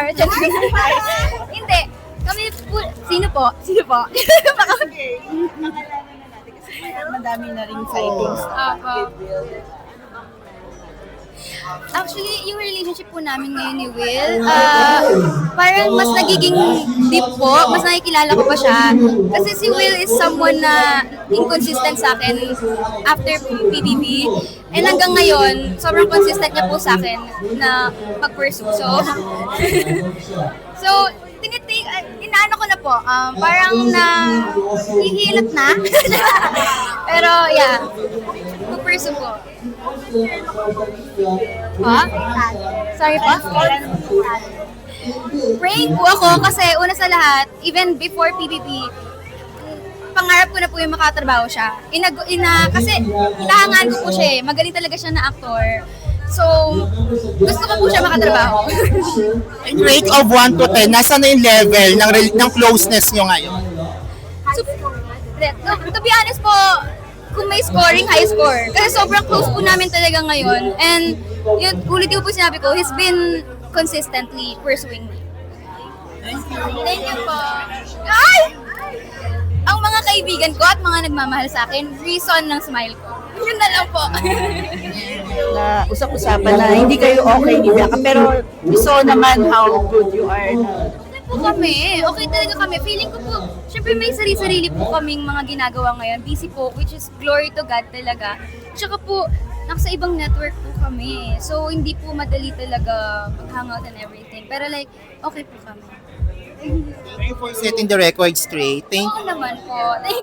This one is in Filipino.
actor. Hindi. Kami po, sino po? Sino po? Sige, pakalanan na natin kasi madami na ring sightings with Will. Actually, yung relationship po namin ngayon ni Will, parang mas nagiging deep po, mas nakikilala ko pa siya. Kasi si Will is someone na inconsistent sa akin after PBB. And hanggang ngayon, sobrang consistent niya po sa akin na mag-pursue. So, inaano ko na po, parang na hihilot na. Pero yeah, mag-pursue po. Ha? Sorry pa? Praying po ako kasi una sa lahat, even before PBB, pangarap ko na po yung makatrabaho siya. Kasi hinahangaan ko po siya eh. Magaling talaga siya na actor. So, gusto ko po siya makatrabaho. In rate of 1 to 10, nasa na yung level ng closeness nyo ngayon? So, to be honest po, kung may scoring, high score. Kasi sobrang close po namin talaga ngayon. And yun, ulit yung po sinabi ko, he's been consistently pursuing me. Thank you po. Ay! Ang mga kaibigan ko at mga nagmamahal sa akin, reason ng smile ko. Yun na lang po. Na usap-usapan na hindi kayo okay ni Bianca, pero we saw naman how good you are na. Po kami. Okay talaga kami. Feeling ko po, syempre may sarili-sarili po kaming mga ginagawa ngayon. Busy po, which is glory to God talaga. Tsaka po, nasa ibang network po kami. So, hindi po madali talaga mag-hangout and everything. Pero like, okay po kami. Thank you for setting the record straight. Thank Oo naman po.